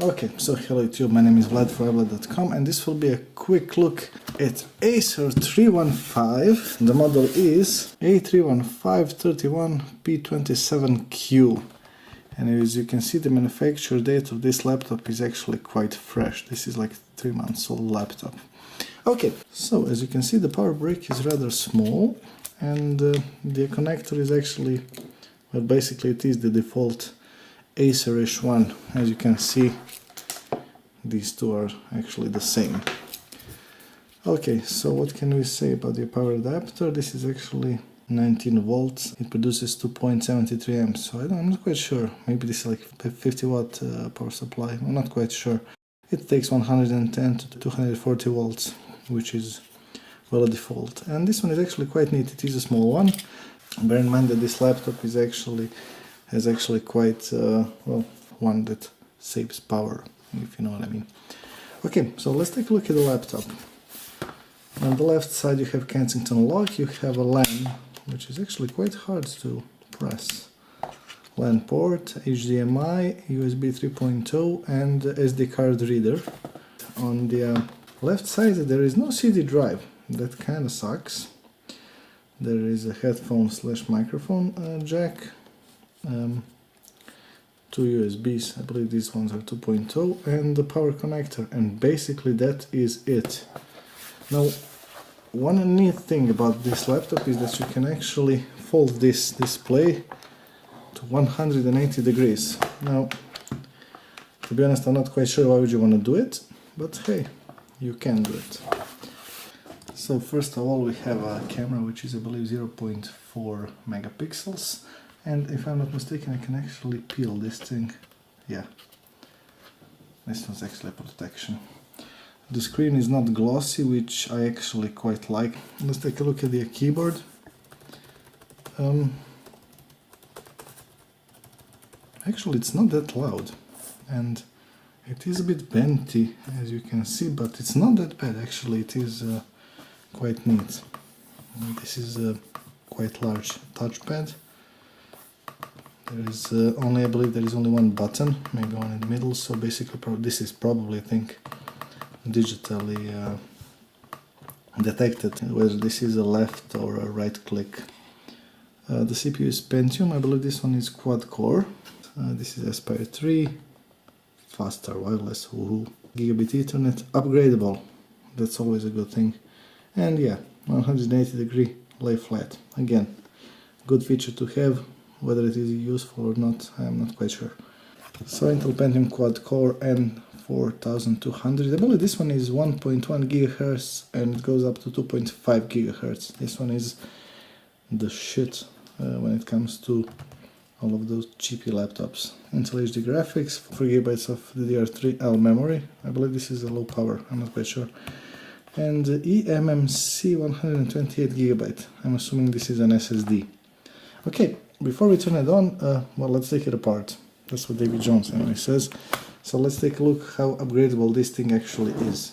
Okay, so hello YouTube, my name is Vlad from Vlad.com and this will be a quick look at Acer 315. The model is A31531P27Q, and as you can see, the manufacture date of this laptop is actually quite fresh. This is like 3 months old laptop. Okay, so as you can see, the power brick is rather small, and the connector is actually, well, basically it is the default Acer-ish one. As you can see, these two are actually the same. Okay, so what can we say about the power adapter? This is actually 19 volts. It produces 2.73 amps, so I'm not quite sure. Maybe this is like a 50 watt power supply. I'm not quite sure. It takes 110 to 240 volts, which is, well, a default. And this one is actually quite neat. It is a small one. Bear in mind that this laptop is actually quite well, one that saves power, if you know what I mean. Okay, so let's take a look at the laptop. On the left side you have Kensington lock, you have a LAN, which is actually quite hard to press. LAN port, HDMI, USB 3.0 and SD card reader. On the left side there is no CD drive, that kinda sucks. There is a headphone/microphone jack. 2 USBs, I believe these ones are 2.0, and the power connector, and basically that is it. Now, one neat thing about this laptop is that you can actually fold this display to 180 degrees. Now, to be honest, I'm not quite sure why would you want to do it, but hey, you can do it. So first of all, we have a camera which is, I believe, 0.4 megapixels. And if I'm not mistaken, I can actually peel this thing. Yeah, this one's actually a protection. The screen is not glossy, which I actually quite like. Let's take a look at the keyboard. Actually, it's not that loud, and it is a bit benty, as you can see, but it's not that bad. Actually, it is quite neat. And this is a quite large touchpad. There is I believe there is only one button, maybe one in the middle, so basically this is probably, I think, digitally detected whether this is a left or a right click. The CPU is Pentium, I believe this one is quad core. This is Aspire 3, faster wireless, woohoo. Gigabit Ethernet, upgradeable, that's always a good thing. And yeah, 180 degree lay flat, again, good feature to have. Whether it is useful or not, I am not quite sure. So Intel Pentium Quad Core N4200. I believe this one is 1.1 GHz and it goes up to 2.5 GHz. This one is the shit when it comes to all of those cheapy laptops. Intel HD graphics, 4 GB of DDR3L memory. I believe this is a low power, I'm not quite sure. And eMMC 128 GB. I'm assuming this is an SSD. Okay. Before we turn it on, well, let's take it apart. That's what David Jones anyway says. So let's take a look how upgradable this thing actually is.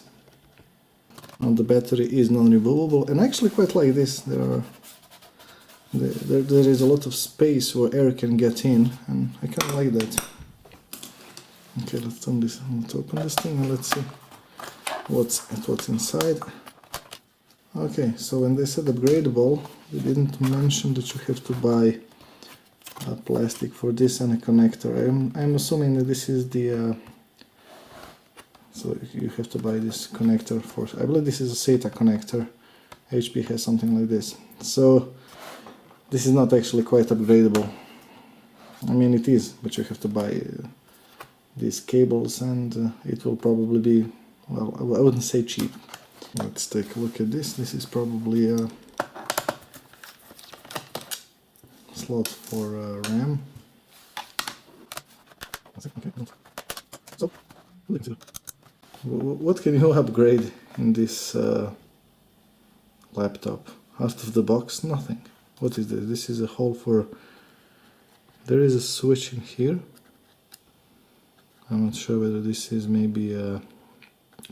Now, the battery is non-removable, and I actually quite like this. There is a lot of space where air can get in, and I kind of like that. Okay, let's turn this. Let's open this thing and let's see what's inside. Okay, so when they said upgradable, they didn't mention that you have to buy plastic for this and a connector. I'm assuming that this is the so you have to buy this connector for, I believe this is a SATA connector. HP has something like this, so this is not actually quite upgradable. I mean, it is, but you have to buy these cables, and it will probably be, well, I wouldn't say cheap. Let's take a look at this. This is probably a slot for RAM. So, what can you upgrade in this laptop? Out of the box, nothing. What is this? This is a hole for... There is a switch in here. I'm not sure whether this is maybe a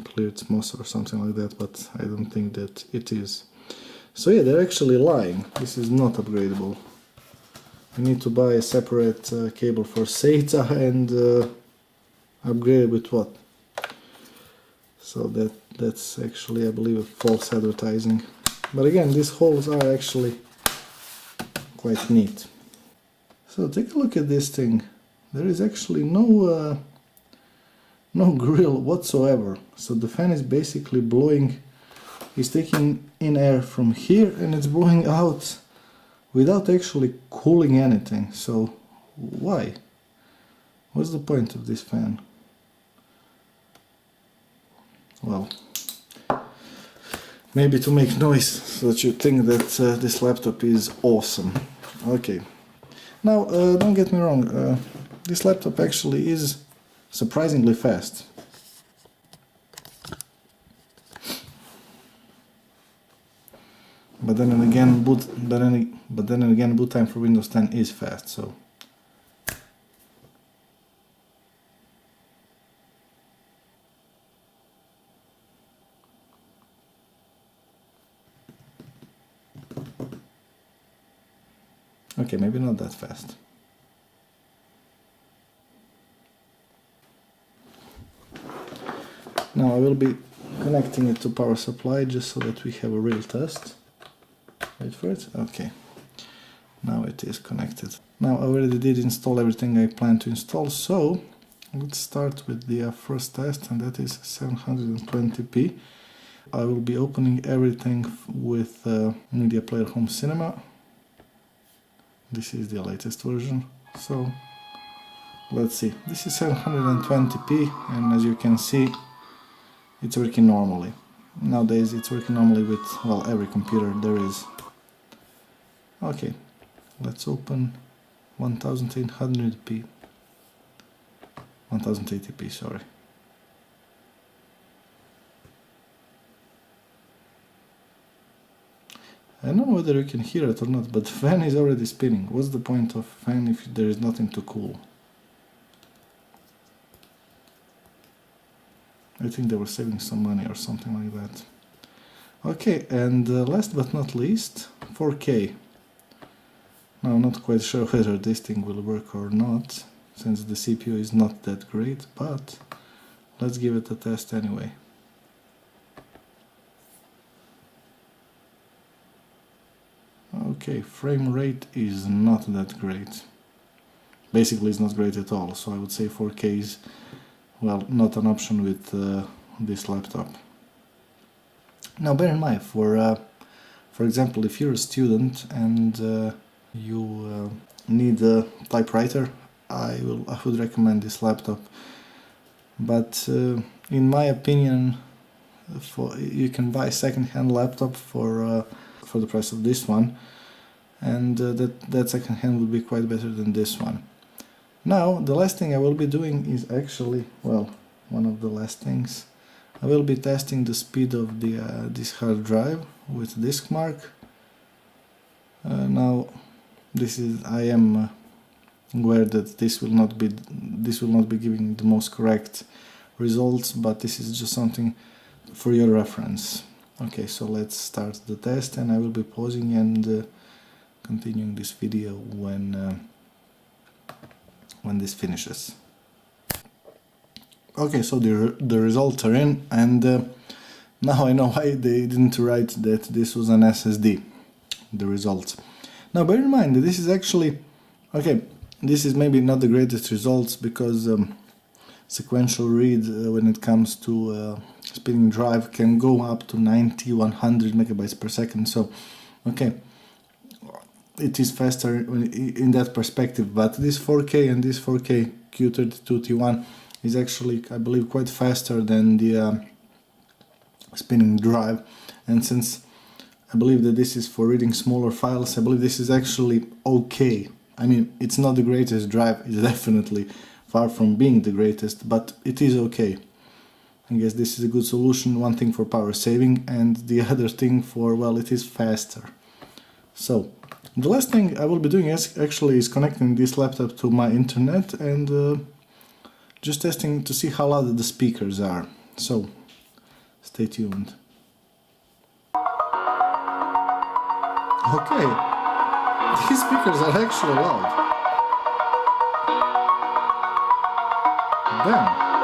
cleared MOS or something like that, but I don't think that it is. So yeah, they're actually lying. This is not upgradable. You need to buy a separate cable for SATA, and Upgraded with what? So that's actually, I believe, a false advertising. But again, these holes are actually quite neat. So take a look at this thing. There is actually no grill whatsoever. So the fan is basically blowing, it's taking in air from here and it's blowing out without actually cooling anything. So why? What's the point of this fan? Well, maybe to make noise so that you think that this laptop is awesome. Okay. Now, don't get me wrong, this laptop actually is surprisingly fast. But then again, boot time for Windows 10 is fast, so. Okay, maybe not that fast. Now I will be connecting it to power supply just so that we have a real test. Wait for it. Okay. Now it is connected. Now I already did install everything I plan to install, so let's start with the first test, and that is 720p. I will be opening everything with Media Player Home Cinema. This is the latest version, so let's see. This is 720p, and as you can see, it's working normally. Nowadays it's working normally with, well, every computer there is. Okay, let's open 1080p, sorry. I don't know whether you can hear it or not, but the fan is already spinning. What's the point of fan if there is nothing to cool? I think they were saving some money or something like that. Okay, and last but not least, 4K. Now I'm not quite sure whether this thing will work or not, since the CPU is not that great, but let's give it a test anyway. Okay, frame rate is not that great. Basically it's not great at all, so I would say 4K is, well, not an option with this laptop. Now bear in mind, for example, if you're a student and you need a typewriter, I would recommend this laptop. But in my opinion, you can buy a second-hand laptop for the price of this one, and that second-hand will be quite better than this one. Now, the last thing I will be doing is actually, well, one of the last things. I will be testing the speed of this hard drive with disk mark. Now, I am aware that this will not be giving the most correct results, but this is just something for your reference. Okay, so let's start the test, and I will be pausing and continuing this video when this finishes. Okay, so the results are in, and now I know why they didn't write that this was an SSD, the results. Now bear in mind that this is actually, okay, this is maybe not the greatest results because sequential read when it comes to spinning drive can go up to 100 megabytes per second, so okay, it is faster in that perspective, but this 4K and this 4K Q32T1 is actually, I believe, quite faster than the spinning drive, and since I believe that this is for reading smaller files, I believe this is actually okay. I mean, it's not the greatest drive, it's definitely far from being the greatest, but it is okay. I guess this is a good solution, one thing for power saving, and the other thing for, well, it is faster. So, the last thing I will be doing is connecting this laptop to my internet and just testing to see how loud the speakers are. So, stay tuned. Okay, these speakers are actually loud. Damn.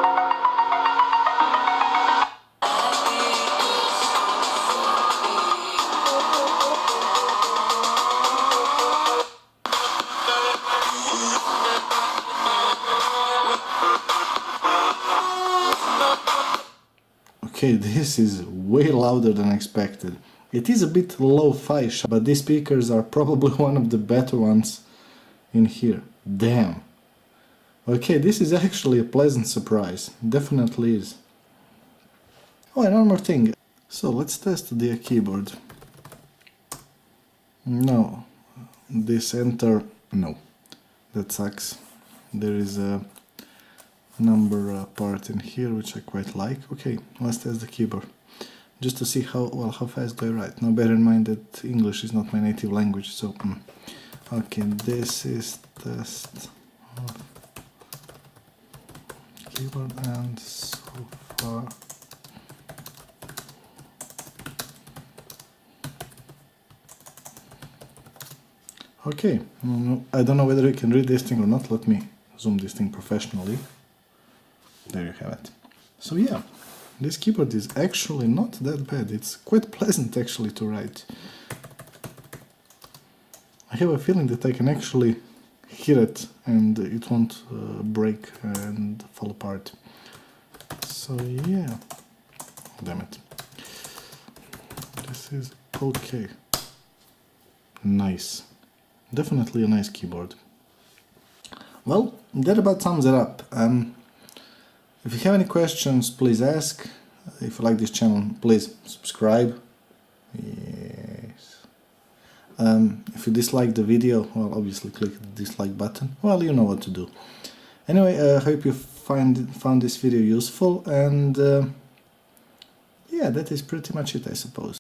Okay, this is way louder than expected. It is a bit lo-fi, but these speakers are probably one of the better ones in here. Damn. Okay, this is actually a pleasant surprise. Definitely is. Oh, and one more thing. So let's test the keyboard. No. This enter... no. That sucks. There is a number part in here which I quite like. Okay, let's test the keyboard. Just to see how fast do I write. Now bear in mind that English is not my native language, so... Okay, this is test of keyboard, and so far... Okay, I don't know whether you can read this thing or not. Let me zoom this thing professionally. There you have it. So yeah, this keyboard is actually not that bad. It's quite pleasant actually to write. I have a feeling that I can actually hit it and it won't break and fall apart. So yeah, damn it. This is okay. Nice. Definitely a nice keyboard. Well, that about sums it up. If you have any questions, please ask. If you like this channel, please subscribe. Yes. If you dislike the video, well, obviously click the dislike button. Well, you know what to do. Anyway, I hope you found this video useful, and yeah, that is pretty much it, I suppose.